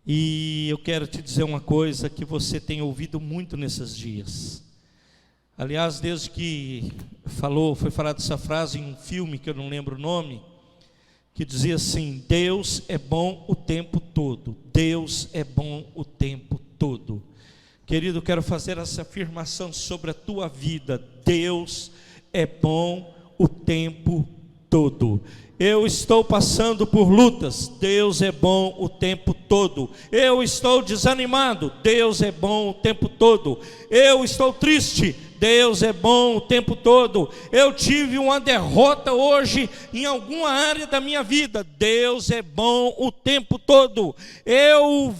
E eu quero te dizer uma coisa que você tem ouvido muito nesses dias. Aliás, desde que foi falada essa frase em um filme que eu não lembro o nome, que dizia assim: Deus é bom o tempo todo. Deus é bom o tempo todo. Querido, eu quero fazer essa afirmação sobre a tua vida: Deus é bom o tempo todo. Eu estou passando por lutas, Deus é bom o tempo todo. Eu estou desanimado, Deus é bom o tempo todo. Eu estou triste, Deus é bom o tempo todo. Eu tive uma derrota hoje em alguma área da minha vida, Deus é bom o tempo todo. Eu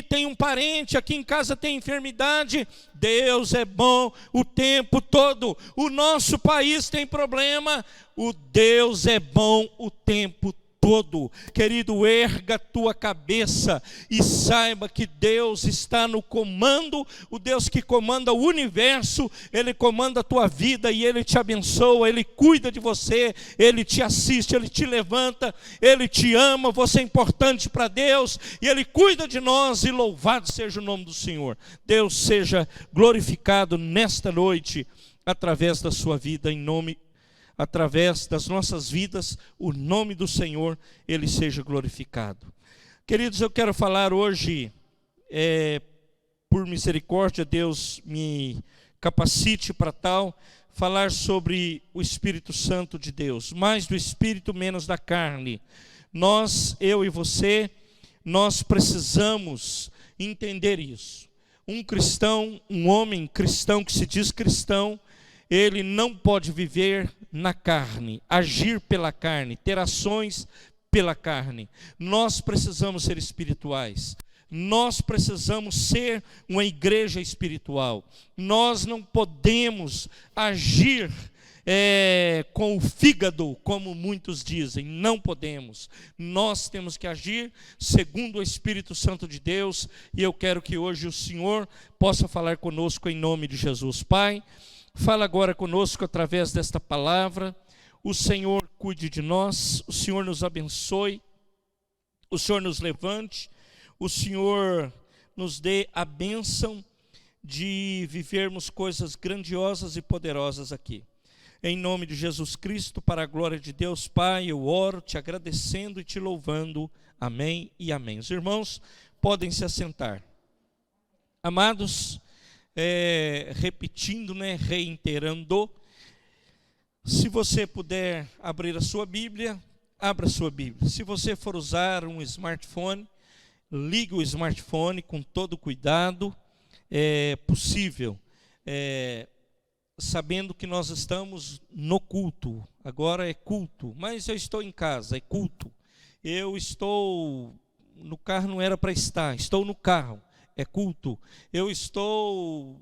tem um parente aqui em casa tem enfermidade, Deus é bom o tempo todo. O nosso país tem problema, o Deus é bom o tempo todo. Querido, erga a tua cabeça e saiba que Deus está no comando. O Deus que comanda o universo, Ele comanda a tua vida e Ele te abençoa, Ele cuida de você, Ele te assiste, Ele te levanta, Ele te ama, você é importante para Deus e Ele cuida de nós, e louvado seja o nome do Senhor. Deus seja glorificado nesta noite através da sua vida, através das nossas vidas, o nome do Senhor, Ele seja glorificado. Queridos, eu quero falar hoje, por misericórdia, Deus me capacite para tal, falar sobre o Espírito Santo de Deus, mais do Espírito, menos da carne. Eu e você, nós precisamos entender isso. Um cristão, um homem cristão que se diz cristão, ele não pode viver na carne, agir pela carne, ter ações pela carne. Nós precisamos ser espirituais. Nós precisamos ser uma igreja espiritual. Nós não podemos agir com o fígado, como muitos dizem. Não podemos. Nós temos que agir segundo o Espírito Santo de Deus. E eu quero que hoje o Senhor possa falar conosco em nome de Jesus. Pai, fala agora conosco através desta palavra. O Senhor cuide de nós, o Senhor nos abençoe, o Senhor nos levante, o Senhor nos dê a bênção de vivermos coisas grandiosas e poderosas aqui. Em nome de Jesus Cristo, para a glória de Deus, Pai, eu oro te agradecendo e te louvando. Amém e amém. Os irmãos podem se assentar. Amados, repetindo, reiterando, se você puder abrir a sua Bíblia, abra a sua Bíblia. Se você for usar um smartphone, ligue o smartphone com todo cuidado possível, sabendo que nós estamos no culto. Agora é culto, mas eu estou em casa, é culto. Eu estou no carro, não era para estar, estou no carro. É culto. Eu estou,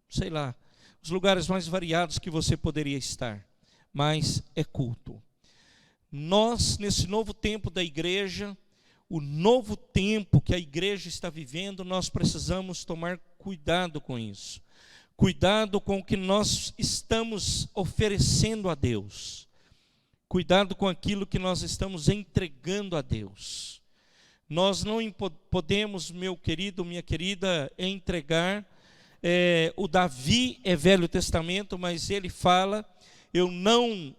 sei lá, os lugares mais variados que você poderia estar, mas é culto. Nós, nesse novo tempo da igreja, o novo tempo que a igreja está vivendo, nós precisamos tomar cuidado com isso. Cuidado com o que nós estamos oferecendo a Deus. Cuidado com aquilo que nós estamos entregando a Deus. Nós não podemos, meu querido, minha querida, entregar. O Davi é Velho Testamento, mas ele fala: eu não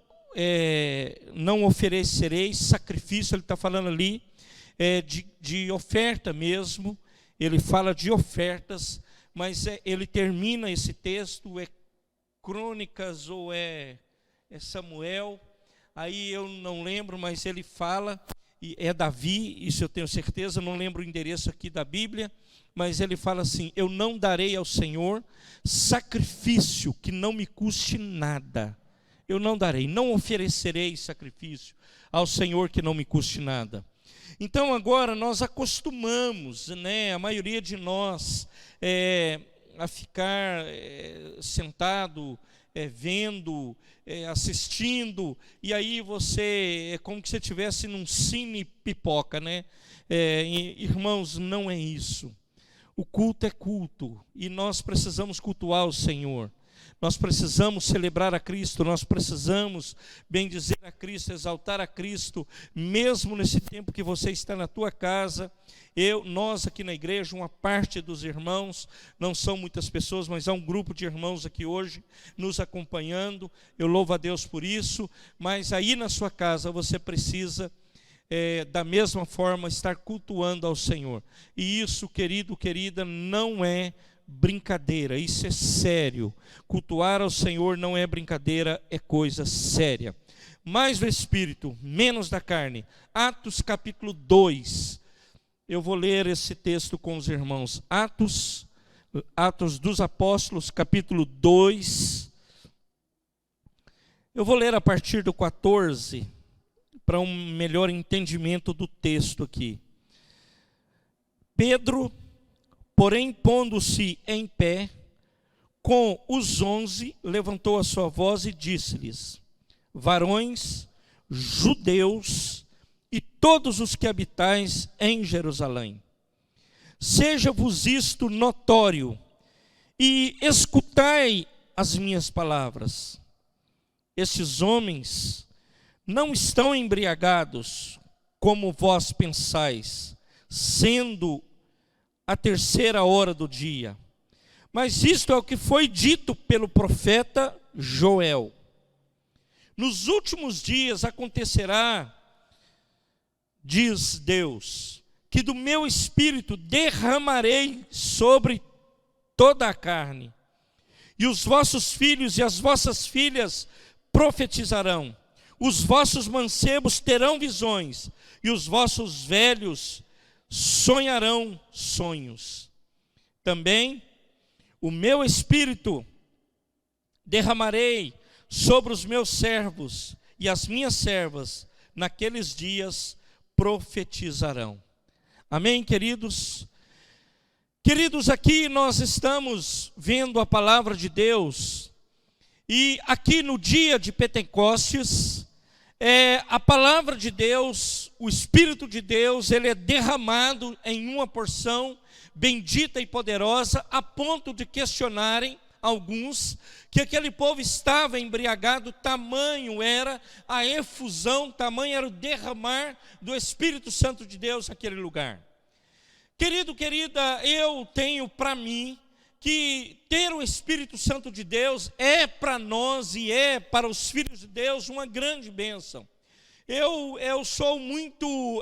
oferecerei sacrifício. Ele está falando ali de oferta mesmo. Ele fala de ofertas, mas ele termina esse texto, é Crônicas ou é Samuel, aí eu não lembro, mas ele fala, e é Davi, isso eu tenho certeza, não lembro o endereço aqui da Bíblia, mas ele fala assim: eu não darei ao Senhor sacrifício que não me custe nada. Eu não darei, não oferecerei sacrifício ao Senhor que não me custe nada. Então agora nós acostumamos, a maioria de nós, a ficar sentado, vendo, assistindo, e aí você, é como que você estivesse num cine pipoca, irmãos, não é isso. O culto é culto, e nós precisamos cultuar o Senhor. Nós precisamos celebrar a Cristo, nós precisamos bendizer a Cristo, exaltar a Cristo, mesmo nesse tempo que você está na tua casa. Nós aqui na igreja, uma parte dos irmãos, não são muitas pessoas, mas há um grupo de irmãos aqui hoje nos acompanhando. Eu louvo a Deus por isso, mas aí na sua casa você precisa da mesma forma estar cultuando ao Senhor. E isso, querido, querida, não é brincadeira, isso é sério. Cultuar ao Senhor não é brincadeira, é coisa séria. Mais do Espírito, menos da carne. Atos capítulo 2. Eu vou ler esse texto com os irmãos. Atos dos Apóstolos, capítulo 2. Eu vou ler a partir do 14, para um melhor entendimento do texto aqui. Pedro, porém, pondo-se em pé, com os 11, levantou a sua voz e disse-lhes: varões, judeus e todos os que habitais em Jerusalém, seja-vos isto notório, e escutai as minhas palavras. Estes homens não estão embriagados, como vós pensais, sendo a 3ª hora do dia. Mas isto é o que foi dito pelo profeta Joel. Nos últimos dias acontecerá, diz Deus, que do meu espírito derramarei sobre toda a carne, e os vossos filhos e as vossas filhas profetizarão, os vossos mancebos terão visões, e os vossos velhos sonharão sonhos. Também o meu espírito derramarei sobre os meus servos e as minhas servas, naqueles dias profetizarão. Amém, queridos? Queridos, aqui nós estamos vendo a palavra de Deus, e aqui no dia de Pentecostes, a palavra de Deus, o Espírito de Deus, ele é derramado em uma porção bendita e poderosa, a ponto de questionarem alguns que aquele povo estava embriagado, tamanho era a efusão, tamanho era o derramar do Espírito Santo de Deus naquele lugar. Querido, querida, eu tenho para mim que ter o Espírito Santo de Deus é para nós e é para os filhos de Deus uma grande bênção. Eu sou muito,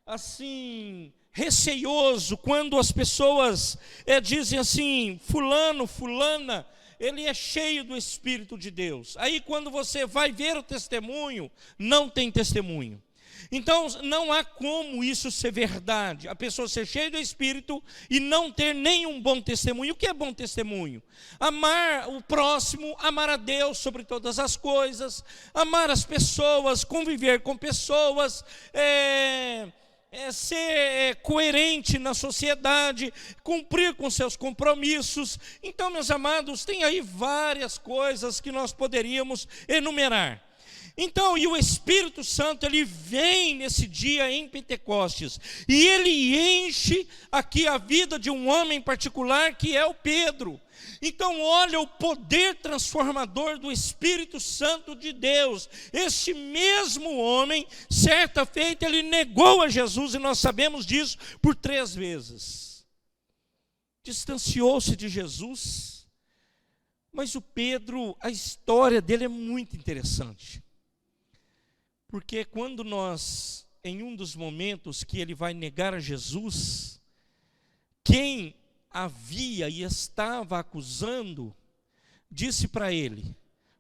assim, receioso quando as pessoas dizem assim: fulano, fulana, ele é cheio do Espírito de Deus. Aí quando você vai ver o testemunho, não tem testemunho. Então não há como isso ser verdade, a pessoa ser cheia do Espírito e não ter nenhum bom testemunho. O que é bom testemunho? Amar o próximo, amar a Deus sobre todas as coisas, amar as pessoas, conviver com pessoas, ser coerente na sociedade, cumprir com seus compromissos. Então, meus amados, tem aí várias coisas que nós poderíamos enumerar. Então, e o Espírito Santo, ele vem nesse dia em Pentecostes, e ele enche aqui a vida de um homem particular, que é o Pedro. Então olha o poder transformador do Espírito Santo de Deus. Este mesmo homem, certa feita, ele negou a Jesus, e nós sabemos disso, por 3 vezes. Distanciou-se de Jesus. Mas o Pedro, a história dele é muito interessante. Porque quando nós, em um dos momentos que ele vai negar a Jesus, quem havia e estava acusando, disse para ele: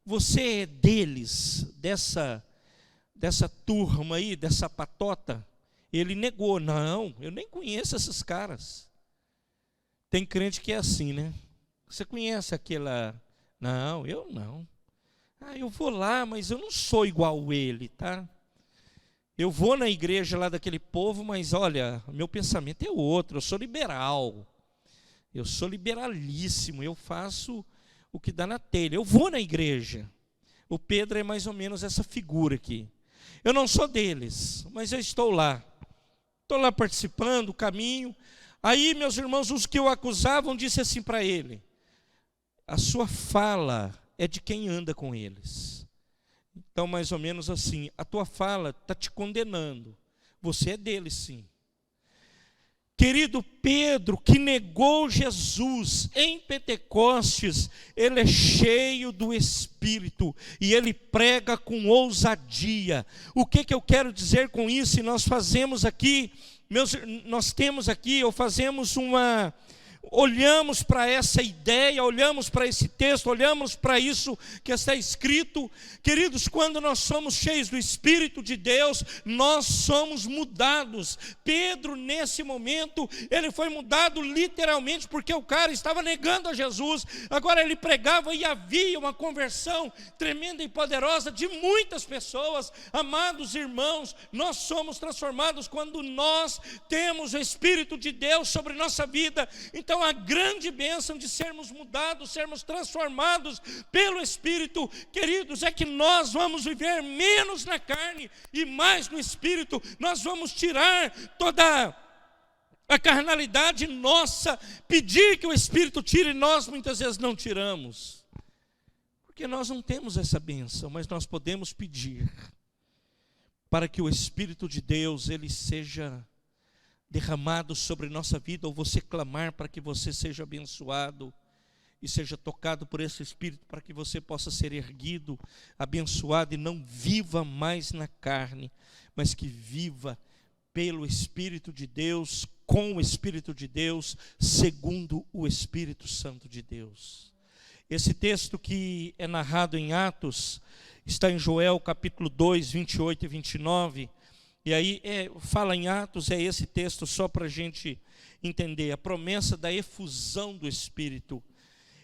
você é deles, dessa turma aí, dessa patota? Ele negou: não, eu nem conheço esses caras. Tem crente que é assim, né? Você conhece aquela? Não, eu não. Eu vou lá, mas eu não sou igual ele, tá? Eu vou na igreja lá daquele povo, mas olha, meu pensamento é outro, eu sou liberal. Eu sou liberalíssimo, eu faço o que dá na telha. Eu vou na igreja. O Pedro é mais ou menos essa figura aqui. Eu não sou deles, mas eu estou lá. Estou lá participando, caminho. Aí, meus irmãos, os que o acusavam, disse assim para ele: a sua fala é de quem anda com eles. Então, mais ou menos assim, a tua fala está te condenando. Você é deles, sim. Querido Pedro, que negou Jesus em Pentecostes, ele é cheio do Espírito e ele prega com ousadia. O que eu quero dizer com isso? E nós fazemos aqui, nós temos aqui, ou fazemos olhamos para essa ideia, olhamos para esse texto, olhamos para isso que está escrito. Queridos, quando nós somos cheios do Espírito de Deus, nós somos mudados. Pedro, nesse momento, ele foi mudado literalmente, porque o cara estava negando a Jesus. Agora ele pregava e havia uma conversão tremenda e poderosa de muitas pessoas. Amados irmãos, nós somos transformados quando nós temos o Espírito de Deus sobre nossa vida. Então a grande bênção de sermos mudados, sermos transformados pelo Espírito, queridos, é que nós vamos viver menos na carne e mais no Espírito. Nós vamos tirar toda a carnalidade nossa, pedir que o Espírito tire, e nós muitas vezes não tiramos, porque nós não temos essa bênção, mas nós podemos pedir para que o Espírito de Deus, ele seja derramado sobre nossa vida, ou você clamar para que você seja abençoado e seja tocado por esse Espírito, para que você possa ser erguido, abençoado, e não viva mais na carne, mas que viva pelo Espírito de Deus, com o Espírito de Deus, segundo o Espírito Santo de Deus. Esse texto que é narrado em Atos, está em Joel capítulo 2, 28 e 29, e aí fala em Atos, é esse texto só para a gente entender, a promessa da efusão do Espírito.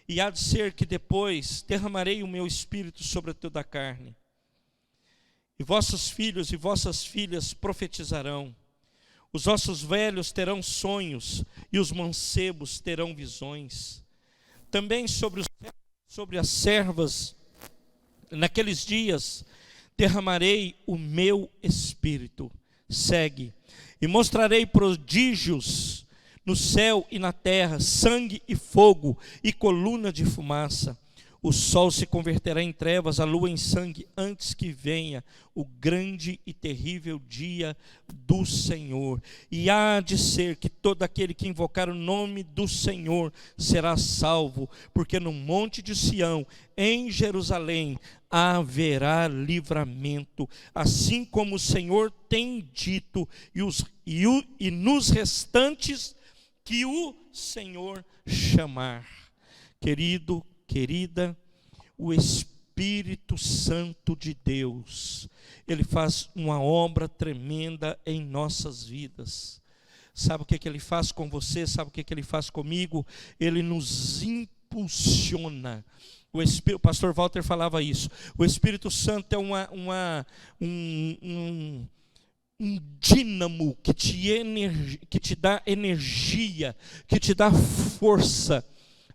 E há de ser que depois derramarei o meu Espírito sobre toda a carne. E vossos filhos e vossas filhas profetizarão. Os vossos velhos terão sonhos e os mancebos terão visões. Também sobre as servas, naqueles dias, derramarei o meu Espírito. Segue. E mostrarei prodígios no céu e na terra, sangue e fogo e coluna de fumaça. O sol se converterá em trevas, a lua em sangue, antes que venha o grande e terrível dia do Senhor. E há de ser que todo aquele que invocar o nome do Senhor será salvo, porque no monte de Sião, em Jerusalém, haverá livramento, assim como o Senhor tem dito, e nos restantes que o Senhor chamar. Querido, querida, o Espírito Santo de Deus, ele faz uma obra tremenda em nossas vidas. Sabe o que ele faz com você? Sabe o que ele faz comigo? Ele nos impulsiona. O pastor Walter falava isso. O Espírito Santo é um dínamo que te dá energia, que te dá força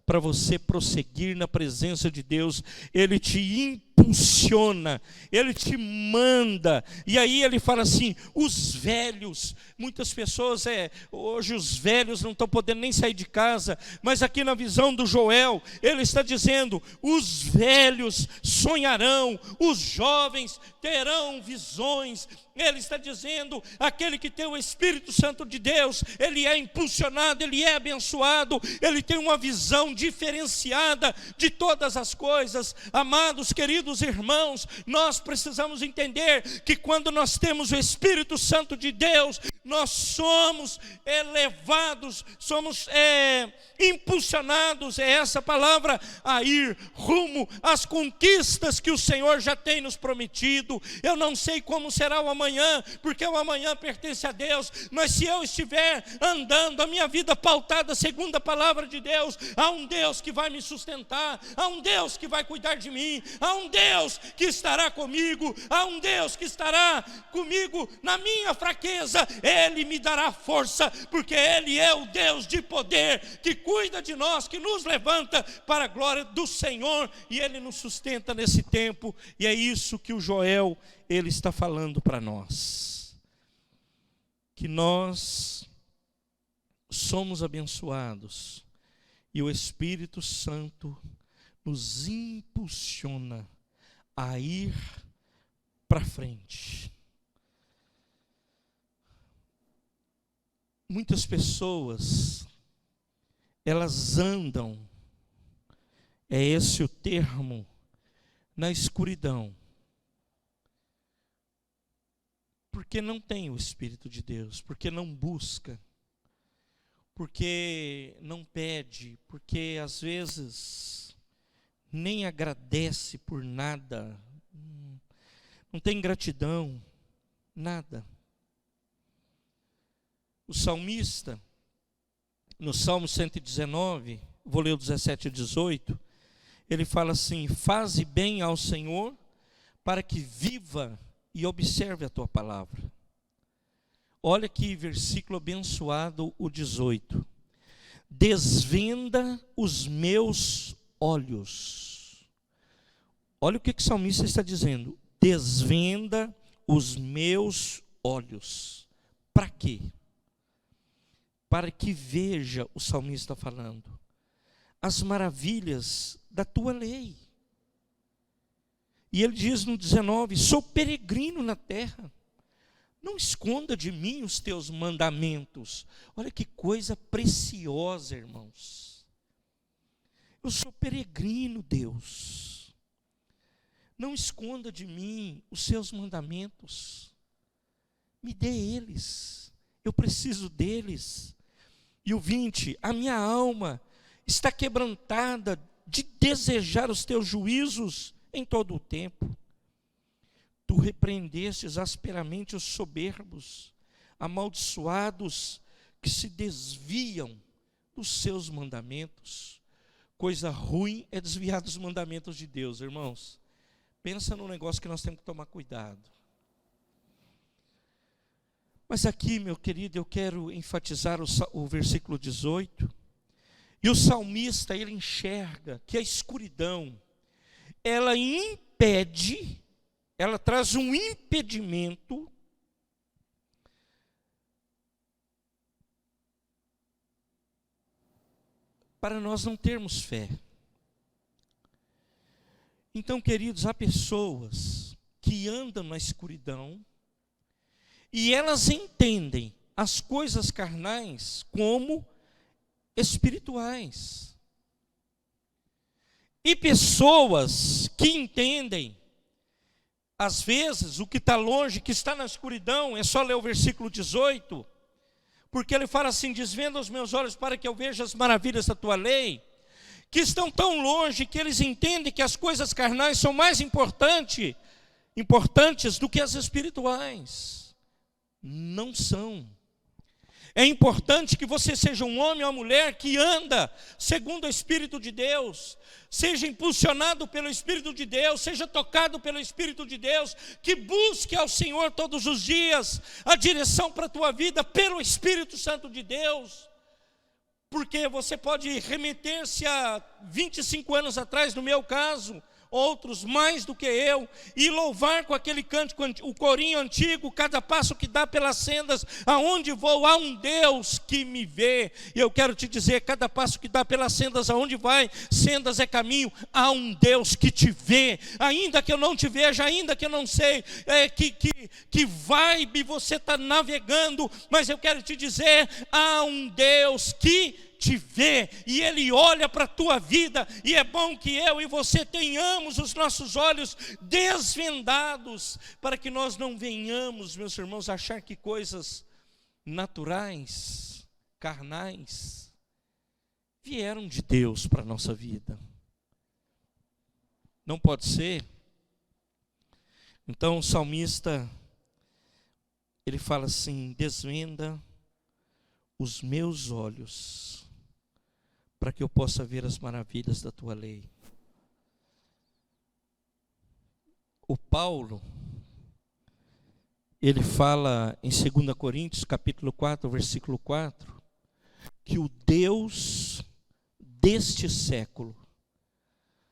para você prosseguir na presença de Deus. Ele te impulsiona, ele te manda. E aí ele fala assim, os velhos, muitas pessoas, hoje os velhos não estão podendo nem sair de casa, mas aqui na visão do Joel, ele está dizendo, os velhos sonharão, os jovens terão visões. Ele está dizendo, aquele que tem o Espírito Santo de Deus, ele é impulsionado, ele é abençoado, ele tem uma visão diferenciada de todas as coisas. Amados, queridos irmãos, nós precisamos entender que quando nós temos o Espírito Santo de Deus, nós somos elevados, somos impulsionados, é essa palavra, a ir rumo às conquistas que o Senhor já tem nos prometido. Eu não sei como será o amanhã, porque o amanhã pertence a Deus, mas se eu estiver andando a minha vida pautada segundo a palavra de Deus, há um Deus que vai me sustentar, há um Deus que vai cuidar de mim, há um Deus que estará comigo, há um Deus que estará comigo na minha fraqueza. Ele me dará força, porque Ele é o Deus de poder, que cuida de nós, que nos levanta para a glória do Senhor, e Ele nos sustenta nesse tempo. E é isso que o Joel, ele está falando para nós, que nós somos abençoados, e o Espírito Santo nos impulsiona a ir para frente. Muitas pessoas, elas andam, é esse o termo, na escuridão, porque não tem o Espírito de Deus, porque não busca, porque não pede, porque às vezes nem agradece por nada, não tem gratidão, nada. O salmista, no Salmo 119, vou ler o 17 e 18, ele fala assim: faze bem ao Senhor, para que viva e observe a tua palavra. Olha que versículo abençoado, o 18. Desvenda os meus olhos. Olha o que o salmista está dizendo. Desvenda os meus olhos. Para quê? Para que veja, o salmista falando, as maravilhas da tua lei. E ele diz no 19, sou peregrino na terra, não esconda de mim os teus mandamentos. Olha que coisa preciosa, irmãos. Eu sou peregrino, Deus. Não esconda de mim os seus mandamentos. Me dê eles. Eu preciso deles. E o 20, a minha alma está quebrantada de desejar os teus juízos em todo o tempo. Tu repreendestes asperamente os soberbos, amaldiçoados que se desviam dos seus mandamentos. Coisa ruim é desviar dos mandamentos de Deus, irmãos. Pensa num negócio que nós temos que tomar cuidado. Mas aqui, meu querido, eu quero enfatizar o versículo 18. E o salmista, ele enxerga que a escuridão, ela impede, ela traz um impedimento para nós não termos fé. Então, queridos, há pessoas que andam na escuridão e elas entendem as coisas carnais como espirituais. E pessoas que entendem, às vezes, o que está longe, que está na escuridão, é só ler o versículo 18, porque ele fala assim: desvenda os meus olhos para que eu veja as maravilhas da tua lei, que estão tão longe que eles entendem que as coisas carnais são mais importantes do que as espirituais. Não são. É importante que você seja um homem ou uma mulher que anda segundo o Espírito de Deus, seja impulsionado pelo Espírito de Deus, seja tocado pelo Espírito de Deus, que busque ao Senhor todos os dias a direção para a tua vida pelo Espírito Santo de Deus. Porque você pode remeter-se a 25 anos atrás, no meu caso, outros mais do que eu, e louvar com aquele cântico, o corinho antigo: cada passo que dá pelas sendas, aonde vou, há um Deus que me vê. E eu quero te dizer, cada passo que dá pelas sendas, aonde vai, sendas é caminho, há um Deus que te vê, ainda que eu não te veja, ainda que eu não sei que vibe você está navegando, mas eu quero te dizer, há um Deus que te vê, e Ele olha para a tua vida, e é bom que eu e você tenhamos os nossos olhos desvendados, para que nós não venhamos, meus irmãos, achar que coisas naturais, carnais, vieram de Deus para a nossa vida. Não pode ser. Então o salmista, ele fala assim: desvenda os meus olhos, para que eu possa ver as maravilhas da tua lei. O Paulo, ele fala em 2 Coríntios, capítulo 4, versículo 4, que o Deus deste século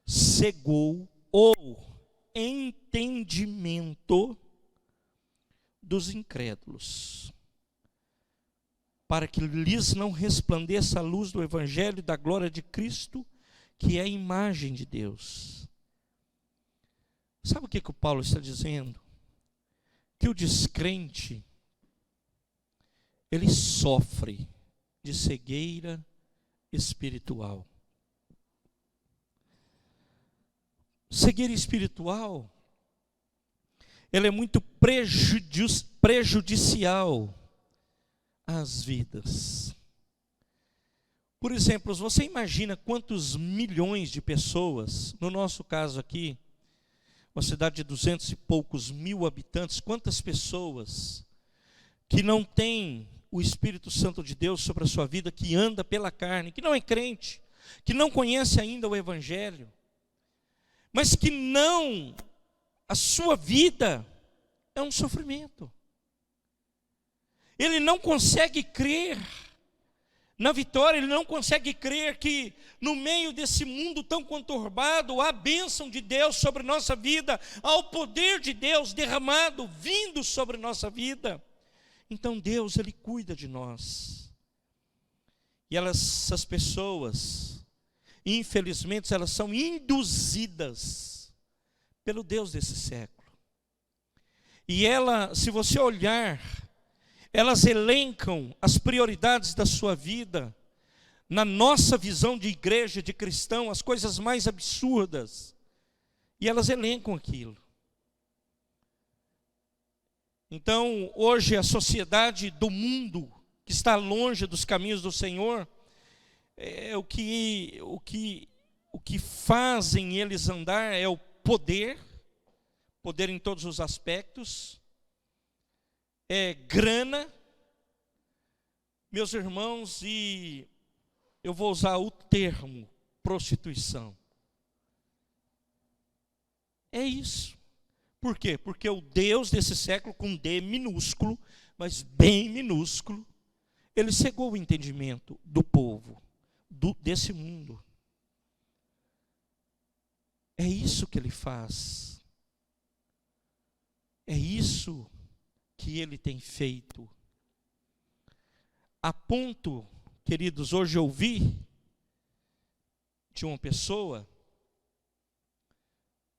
cegou o entendimento dos incrédulos, para que lhes não resplandeça a luz do Evangelho da glória de Cristo, que é a imagem de Deus. Sabe o que o Paulo está dizendo? Que o descrente, ele sofre de cegueira espiritual. Cegueira espiritual, ela é muito prejudicial às vidas. Por exemplo, você imagina quantos milhões de pessoas, no nosso caso aqui, uma cidade de 200 e poucos mil habitantes, quantas pessoas que não têm o Espírito Santo de Deus sobre a sua vida, que anda pela carne, que não é crente, que não conhece ainda o Evangelho, mas que não, a sua vida é um sofrimento. Ele não consegue crer na vitória, ele não consegue crer que no meio desse mundo tão conturbado, há a bênção de Deus sobre nossa vida, há o poder de Deus derramado, vindo sobre nossa vida. Então Deus, Ele cuida de nós. E essas pessoas, infelizmente, elas são induzidas pelo Deus desse século. E se você olhar, elas elencam as prioridades da sua vida, na nossa visão de igreja, de cristão, as coisas mais absurdas. E elas elencam aquilo. Então, hoje a sociedade do mundo, que está longe dos caminhos do Senhor, o que fazem eles andar é o poder em todos os aspectos, é grana, meus irmãos, e eu vou usar o termo prostituição. É isso. Por quê? Porque o Deus desse século, com D minúsculo, mas bem minúsculo, ele cegou o entendimento do povo, desse mundo. É isso que ele faz. É isso que ele tem feito. A ponto, queridos, hoje eu ouvi de uma pessoa,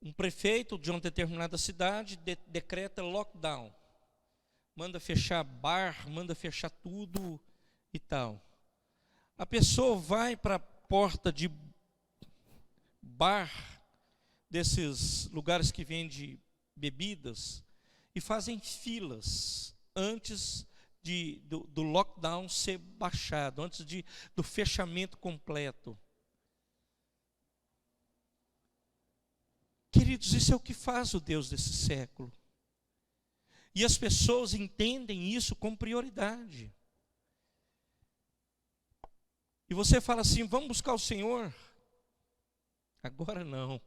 um prefeito de uma determinada cidade decreta lockdown, manda fechar bar, manda fechar tudo e tal. A pessoa vai para a porta de bar, desses lugares que vendem bebidas, e fazem filas antes do lockdown ser baixado, antes do fechamento completo. Queridos, isso é o que faz o Deus desse século. E as pessoas entendem isso como prioridade. E você fala assim, vamos buscar o Senhor? Agora não.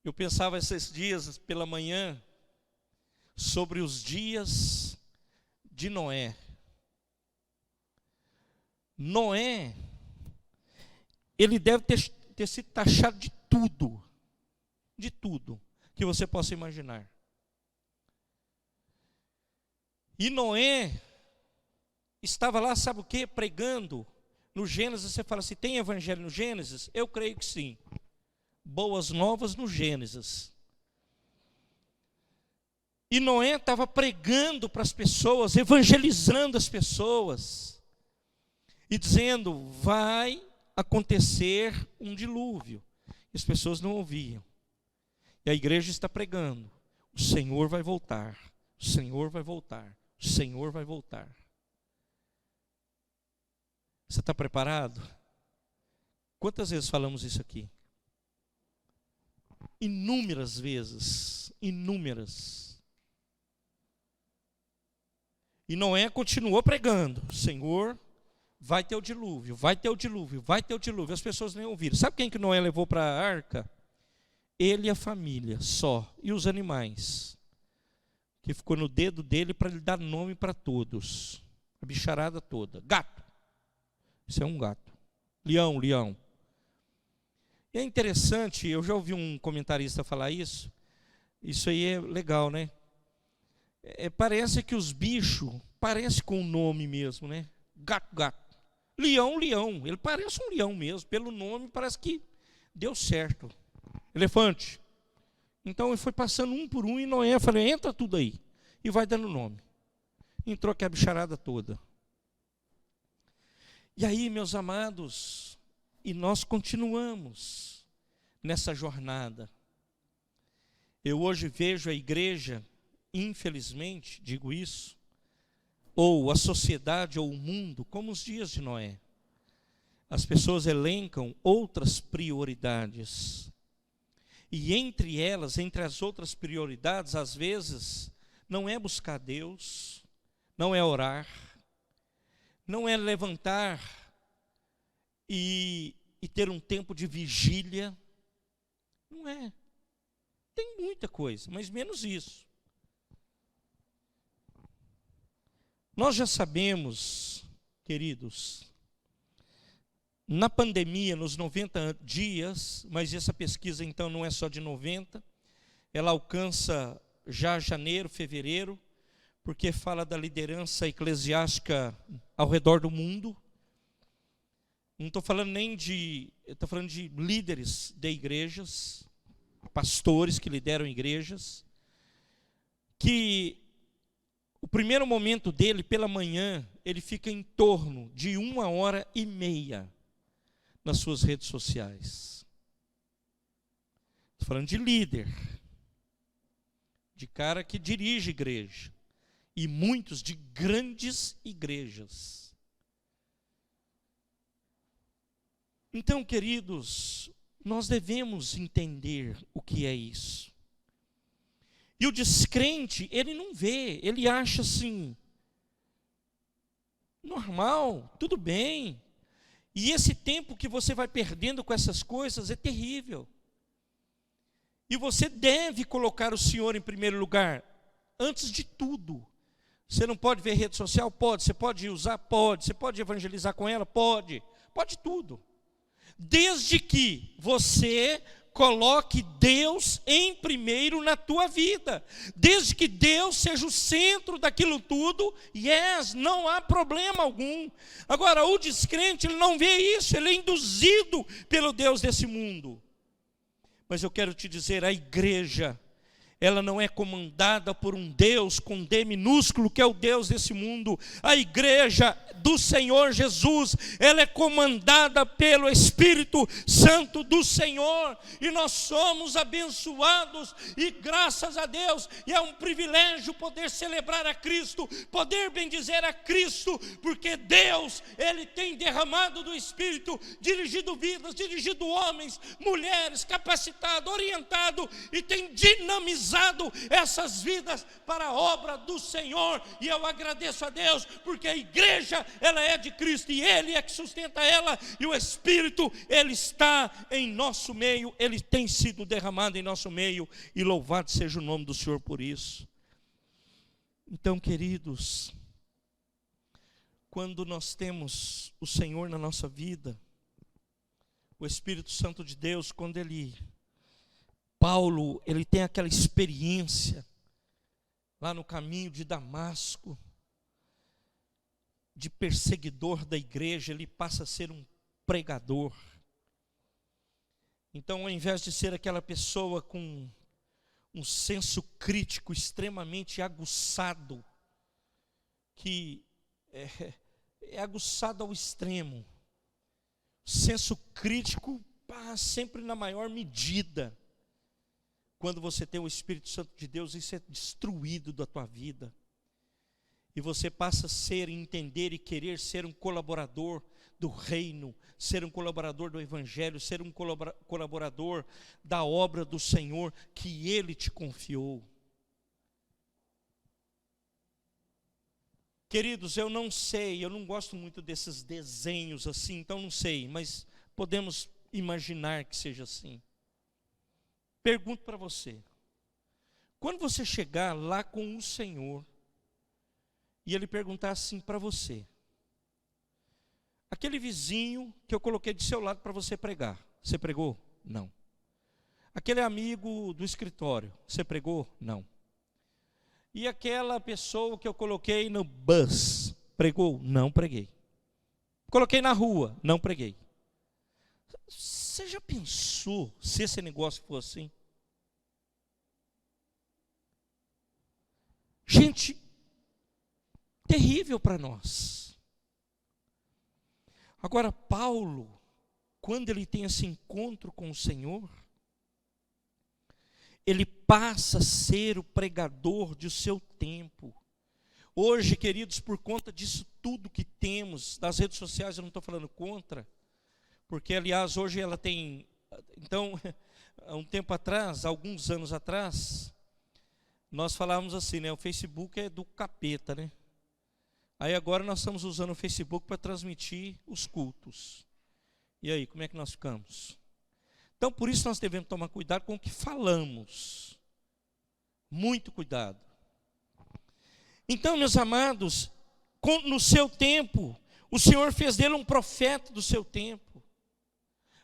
Eu pensava esses dias pela manhã sobre os dias de Noé. Noé, ele deve ter sido taxado de tudo que você possa imaginar. E Noé estava lá, sabe o que? Pregando no Gênesis. Você fala assim, tem evangelho no Gênesis? Eu creio que sim. Boas novas no Gênesis. E Noé estava pregando para as pessoas, evangelizando as pessoas, e dizendo, vai acontecer um dilúvio. E as pessoas não ouviam. E a igreja está pregando, o Senhor vai voltar, o Senhor vai voltar, o Senhor vai voltar. Você está preparado? Quantas vezes falamos isso aqui? Inúmeras vezes, inúmeras. E Noé continuou pregando, Senhor, vai ter o dilúvio, vai ter o dilúvio, vai ter o dilúvio. As pessoas nem ouviram. Sabe quem que Noé levou para a arca? Ele e a família, só. E os animais, que ficou no dedo dele para ele dar nome para todos. A bicharada toda. Gato. Isso é um gato. Leão, leão. E é interessante, eu já ouvi um comentarista falar isso. Isso aí é legal, né? Parece que os bichos, parece com o nome mesmo, né? Gato, gato. Leão, leão. Ele parece um leão mesmo. Pelo nome, parece que deu certo. Elefante. Então ele foi passando um por um e Noé falou, entra tudo aí. E vai dando nome. Entrou aquela bicharada toda. E aí, meus amados, e nós continuamos nessa jornada. Eu hoje vejo a igreja, infelizmente, digo isso, ou a sociedade ou o mundo, como os dias de Noé. As pessoas elencam outras prioridades. E entre elas, entre as outras prioridades, às vezes, não é buscar Deus, não é orar, não é levantar e ter um tempo de vigília. Não é. Tem muita coisa, mas menos isso. Nós já sabemos, queridos, na pandemia, nos 90 dias, mas essa pesquisa então não é só de 90, ela alcança já janeiro, fevereiro, porque fala da liderança eclesiástica ao redor do mundo. Não estou falando nem de, estou falando de líderes de igrejas, pastores que lideram igrejas, que o primeiro momento dele, pela manhã, ele fica em torno de 1h30 nas suas redes sociais. Estou falando de líder, de cara que dirige igreja, e muitos de grandes igrejas. Então, queridos, nós devemos entender o que é isso. E o descrente, ele não vê, ele acha assim, normal, tudo bem. E esse tempo que você vai perdendo com essas coisas é terrível. E você deve colocar o Senhor em primeiro lugar, antes de tudo. Você não pode ver rede social? Pode. Você pode usar? Pode. Você pode evangelizar com ela? Pode. Pode tudo. Desde que você coloque Deus em primeiro na tua vida. Desde que Deus seja o centro daquilo tudo, não há problema algum. Agora, o descrente, ele não vê isso, ele é induzido pelo Deus desse mundo. Mas eu quero te dizer, a igreja, ela não é comandada por um Deus com D minúsculo, que é o Deus desse mundo. A igreja do Senhor Jesus, ela é comandada pelo Espírito Santo do Senhor, e nós somos abençoados, e graças a Deus, e é um privilégio poder celebrar a Cristo, poder bendizer a Cristo, porque Deus, Ele tem derramado do Espírito, dirigido vidas, dirigido homens, mulheres, capacitado, orientado, e tem dinamizado essas vidas para a obra do Senhor. E eu agradeço a Deus, porque a igreja, ela é de Cristo, e Ele é que sustenta ela, e o Espírito, Ele está em nosso meio, Ele tem sido derramado em nosso meio, e louvado seja o nome do Senhor por isso. Então, queridos, quando nós temos o Senhor na nossa vida, o Espírito Santo de Deus, quando Paulo, ele tem aquela experiência lá no caminho de Damasco, de perseguidor da igreja, ele passa a ser um pregador. Então, ao invés de ser aquela pessoa com um senso crítico extremamente aguçado, que é aguçado ao extremo, senso crítico sempre na maior medida. Quando você tem o Espírito Santo de Deus, isso é destruído da tua vida. E você passa a ser, entender e querer ser um colaborador do reino, ser um colaborador do Evangelho, ser um colaborador da obra do Senhor que Ele te confiou. Queridos, eu não sei, eu não gosto muito desses desenhos assim, então não sei, mas podemos imaginar que seja assim. Pergunto para você, quando você chegar lá com o Senhor, e Ele perguntar assim para você, aquele vizinho que eu coloquei do seu lado para você pregar, você pregou? Não. Aquele amigo do escritório, você pregou? Não. E aquela pessoa que eu coloquei no bus, pregou? Não preguei. Coloquei na rua, não preguei. Você já pensou se esse negócio for assim? Gente, terrível para nós. Agora, Paulo, quando ele tem esse encontro com o Senhor, ele passa a ser o pregador de seu tempo. Hoje, queridos, por conta disso tudo que temos, das redes sociais, eu não estou falando contra, porque, aliás, hoje ela tem... Então, há um tempo atrás, alguns anos atrás, nós falávamos assim, né? O Facebook é do capeta, né? Aí agora nós estamos usando o Facebook para transmitir os cultos. E aí, como é que nós ficamos? Então, por isso nós devemos tomar cuidado com o que falamos. Muito cuidado. Então, meus amados, no seu tempo, o Senhor fez dele um profeta do seu tempo,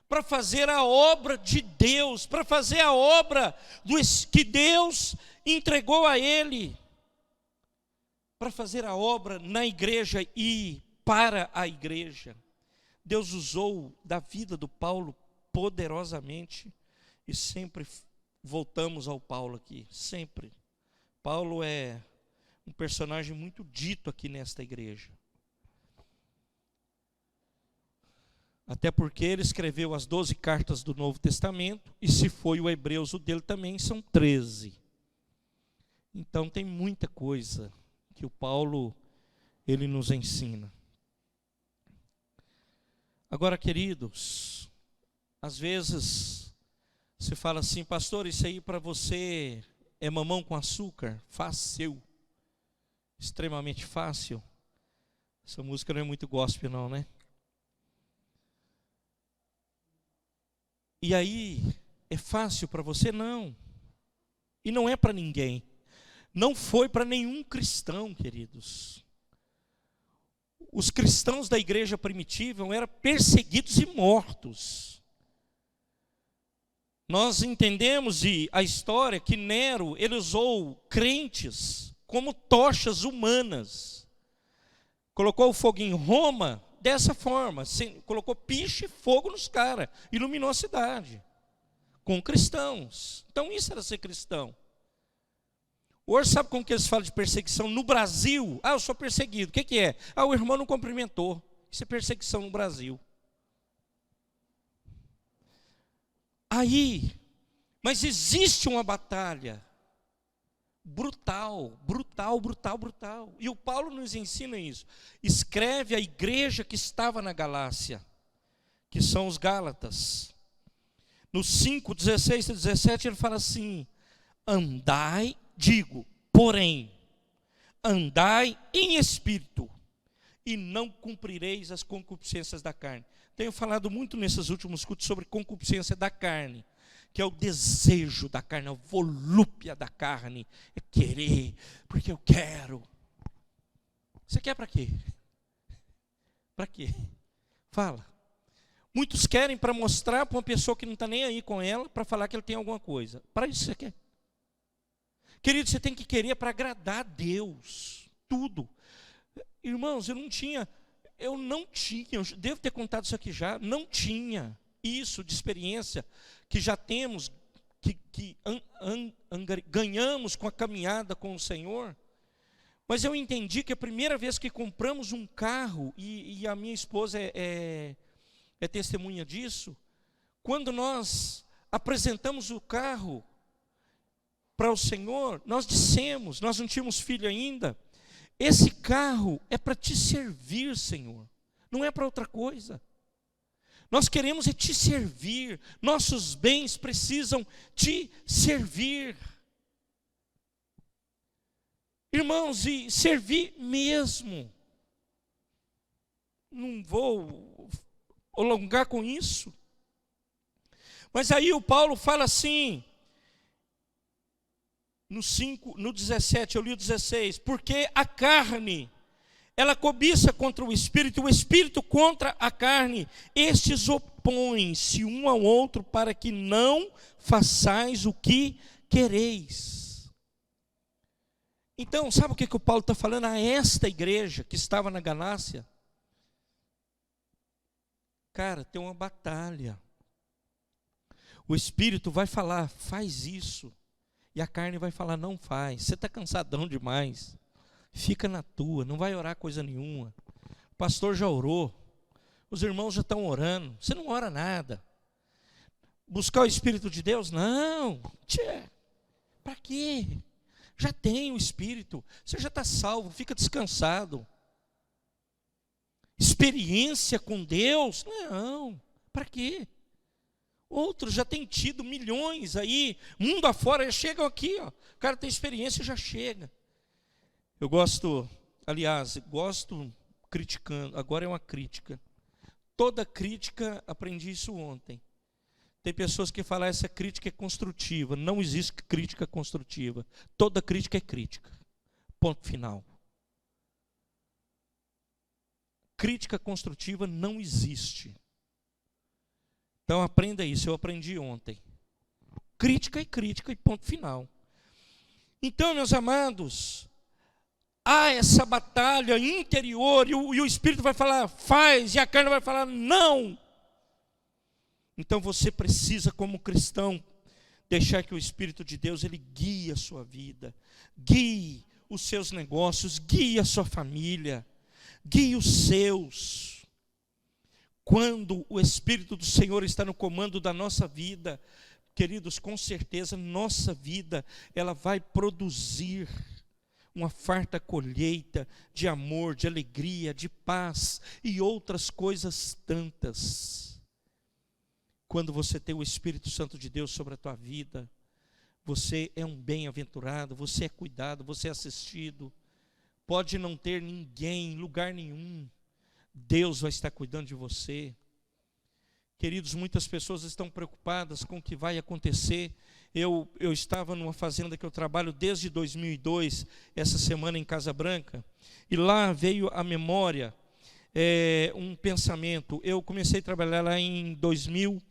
para fazer a obra de Deus, para fazer a obra que Deus entregou a ele, para fazer a obra na igreja e para a igreja. Deus usou da vida do Paulo poderosamente, e sempre voltamos ao Paulo aqui, sempre. Paulo é um personagem muito dito aqui nesta igreja. Até porque ele escreveu as 12 cartas do Novo Testamento, e se foi o Hebreus, o dele também são 13. Então tem muita coisa que o Paulo, ele nos ensina. Agora, queridos, às vezes você fala assim, pastor, isso aí para você é mamão com açúcar? Fácil, extremamente fácil. Essa música não é muito gospel não, né? E aí, é fácil para você? Não. E não é para ninguém. Não foi para nenhum cristão, queridos. Os cristãos da igreja primitiva eram perseguidos e mortos. Nós entendemos a história que Nero, ele usou crentes como tochas humanas. Colocou o fogo em Roma dessa forma, colocou piche e fogo nos caras, iluminou a cidade, com cristãos. Então isso era ser cristão. Hoje sabe como que eles falam de perseguição no Brasil? Ah, eu sou perseguido. O que é? Ah, o irmão não cumprimentou. Isso é perseguição no Brasil. Aí, mas existe uma batalha brutal, brutal, brutal, brutal. E o Paulo nos ensina isso. Escreve a igreja que estava na Galácia, que são os Gálatas. No 5, 16 e 17 ele fala assim, andai, digo, porém, andai em espírito, e não cumprireis as concupiscências da carne. Tenho falado muito nesses últimos cultos sobre concupiscência da carne, que é o desejo da carne, a volúpia da carne, é querer, porque eu quero. Você quer para quê? Para quê? Fala. Muitos querem para mostrar para uma pessoa que não está nem aí com ela, para falar que ele tem alguma coisa. Para isso você quer. Querido, você tem que querer para agradar a Deus, tudo. Irmãos, eu não tinha, eu devo ter contado isso aqui já, não tinha isso de experiência que já temos, que ganhamos com a caminhada com o Senhor. Mas eu entendi que a primeira vez que compramos um carro, e a minha esposa é testemunha disso, quando nós apresentamos o carro para o Senhor, nós dissemos, nós não tínhamos filho ainda, esse carro é para te servir, Senhor, não é para outra coisa. Nós queremos é te servir, nossos bens precisam te servir. Irmãos, e servir mesmo. Não vou alongar com isso. Mas aí o Paulo fala assim, no 17, eu li o 16, porque a carne, ela cobiça contra o espírito contra a carne, estes opõem-se um ao outro para que não façais o que quereis. Então, sabe o que o Paulo está falando a esta igreja que estava na Galácia? Cara, tem uma batalha. O Espírito vai falar, faz isso. E a carne vai falar, não faz. Você está cansadão demais. Fica na tua, não vai orar coisa nenhuma. O pastor já orou. Os irmãos já estão orando. Você não ora nada. Buscar o Espírito de Deus? Não. Para quê? Já tem o Espírito. Você já está salvo, fica descansado. Experiência com Deus? Não. Para quê? Outros já têm tido milhões aí, mundo afora, já chegam aqui, ó. O cara tem experiência e já chega. Eu gosto, aliás, gosto criticando, agora é uma crítica. Toda crítica, aprendi isso ontem. Tem pessoas que falam, essa crítica é construtiva. Não existe crítica construtiva. Toda crítica é crítica. Ponto final. Crítica construtiva não existe. Então aprenda isso, eu aprendi ontem. Crítica é crítica e ponto final. Então, meus amados, há essa batalha interior e o Espírito vai falar, faz, e a carne vai falar, não. Então você precisa, como cristão, deixar que o Espírito de Deus, ele guie a sua vida, guie os seus negócios, guie a sua família, guie os seus. Quando o Espírito do Senhor está no comando da nossa vida, queridos, com certeza, nossa vida, ela vai produzir uma farta colheita de amor, de alegria, de paz e outras coisas tantas. Quando você tem o Espírito Santo de Deus sobre a tua vida, você é um bem-aventurado, você é cuidado, você é assistido. Pode não ter ninguém em lugar nenhum, Deus vai estar cuidando de você. Queridos, muitas pessoas estão preocupadas com o que vai acontecer. Eu estava numa fazenda que eu trabalho desde 2002, essa semana em Casa Branca, e lá veio à memória um pensamento. Eu comecei a trabalhar lá em 2000,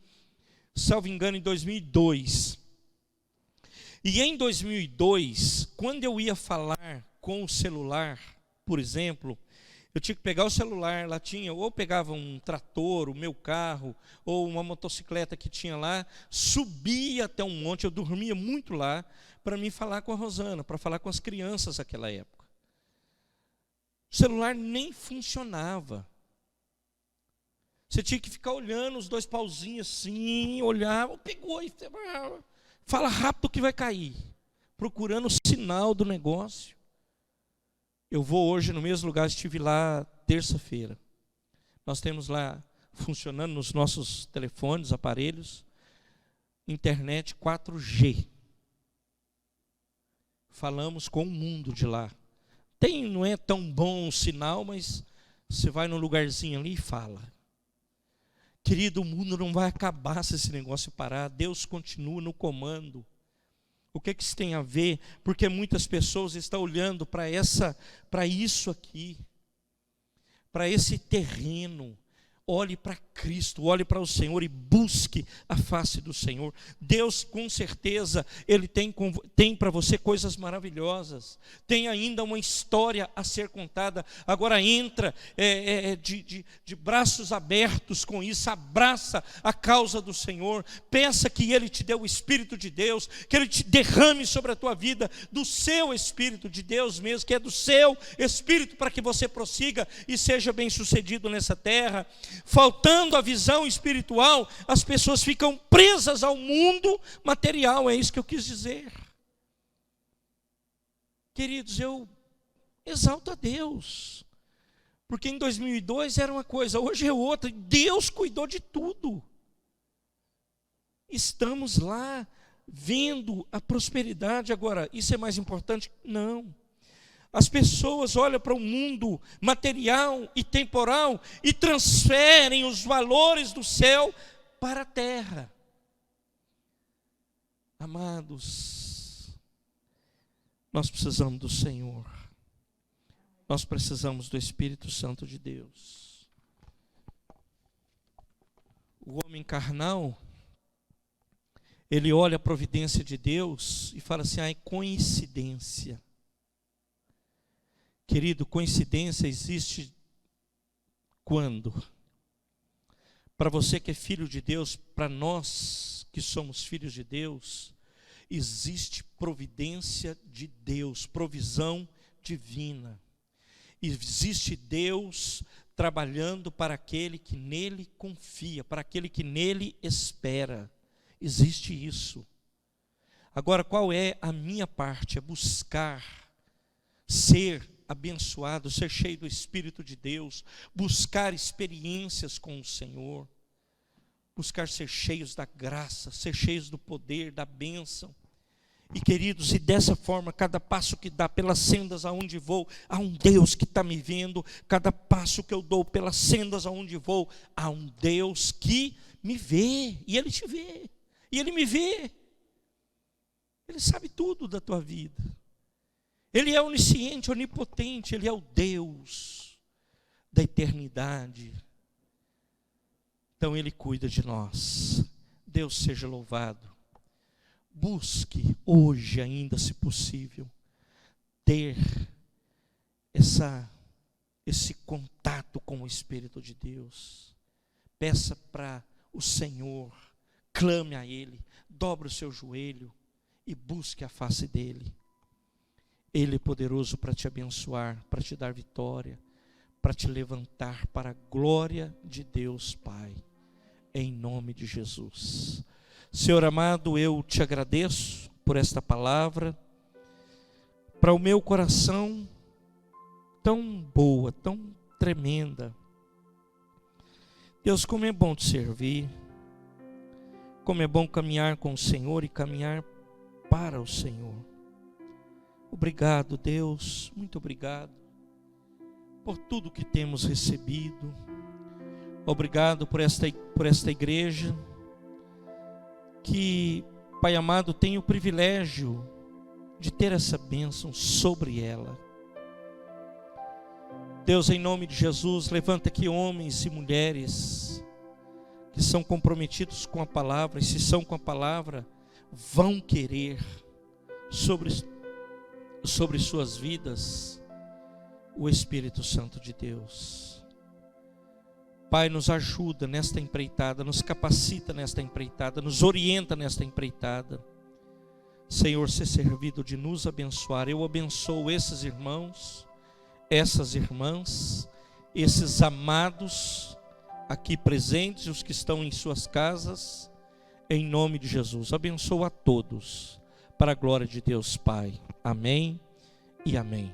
salvo engano, em 2002. E em 2002, quando eu ia falar com o celular, por exemplo, eu tinha que pegar o celular, lá tinha, ou pegava um trator, o meu carro, ou uma motocicleta que tinha lá, subia até um monte, eu dormia muito lá, para mim falar com a Rosana, para falar com as crianças naquela época. O celular nem funcionava. Você tinha que ficar olhando os dois pauzinhos assim, olhava, pegou e fala rápido que vai cair, procurando o sinal do negócio. Eu vou hoje no mesmo lugar, estive lá terça-feira. Nós temos lá, funcionando nos nossos telefones, aparelhos, internet 4G. Falamos com o mundo de lá. Não é tão bom o sinal, mas você vai num lugarzinho ali e fala. Querido, o mundo não vai acabar se esse negócio parar. Deus continua no comando. O que isso tem a ver? Porque muitas pessoas estão olhando para isso aqui, para esse terreno. Olhe para Cristo, olhe para o Senhor e busque a face do Senhor. Deus, com certeza, Ele tem para você coisas maravilhosas. Tem ainda uma história a ser contada. Agora entra de braços abertos com isso. Abraça a causa do Senhor. Pensa que Ele te deu o Espírito de Deus, que Ele te derrame sobre a tua vida do seu Espírito de Deus mesmo, que é do seu Espírito, para que você prossiga e seja bem sucedido nessa terra. Faltando a visão espiritual, as pessoas ficam presas ao mundo material, é isso que eu quis dizer. Queridos, eu exalto a Deus, porque em 2002 era uma coisa, hoje é outra, Deus cuidou de tudo. Estamos lá, vendo a prosperidade. Agora, isso é mais importante? Não. As pessoas olham para o mundo material e temporal e transferem os valores do céu para a terra. Amados, nós precisamos do Senhor. Nós precisamos do Espírito Santo de Deus. O homem carnal, ele olha a providência de Deus e fala assim, é coincidência. Querido, coincidência existe quando? Para você que é filho de Deus, para nós que somos filhos de Deus, existe providência de Deus, provisão divina. Existe Deus trabalhando para aquele que nele confia, para aquele que nele espera. Existe isso. Agora, qual é a minha parte? É buscar ser abençoado, ser cheio do Espírito de Deus, buscar experiências com o Senhor, buscar ser cheios da graça, ser cheios do poder, da bênção. E queridos, e dessa forma, cada passo que dá pelas sendas aonde vou, há um Deus que está me vendo. Cada passo que eu dou pelas sendas aonde vou, há um Deus que me vê, e Ele te vê, e Ele me vê. Ele sabe tudo da tua vida. Ele é onisciente, onipotente, Ele é o Deus da eternidade. Então Ele cuida de nós. Deus seja louvado. Busque hoje ainda, se possível, ter esse contato com o Espírito de Deus. Peça para o Senhor, clame a Ele, dobre o seu joelho e busque a face dEle. Ele é poderoso para te abençoar, para te dar vitória, para te levantar para a glória de Deus Pai, em nome de Jesus. Senhor amado, eu te agradeço por esta palavra, para o meu coração tão boa, tão tremenda. Deus, como é bom te servir, como é bom caminhar com o Senhor e caminhar para o Senhor. Obrigado, Deus, muito obrigado por tudo que temos recebido. Obrigado por esta igreja, que, Pai amado, tem o privilégio de ter essa bênção sobre ela. Deus, em nome de Jesus, levanta aqui homens e mulheres que são comprometidos com a palavra, e se são com a palavra, vão querer sobre suas vidas o Espírito Santo de Deus. Pai, nos ajuda nesta empreitada, nos capacita nesta empreitada, nos orienta nesta empreitada. Senhor, ser servido de nos abençoar. Eu abençoo esses irmãos, essas irmãs, esses amados aqui presentes, os que estão em suas casas, em nome de Jesus. Abençoo a todos, para a glória de Deus Pai. Amém e amém.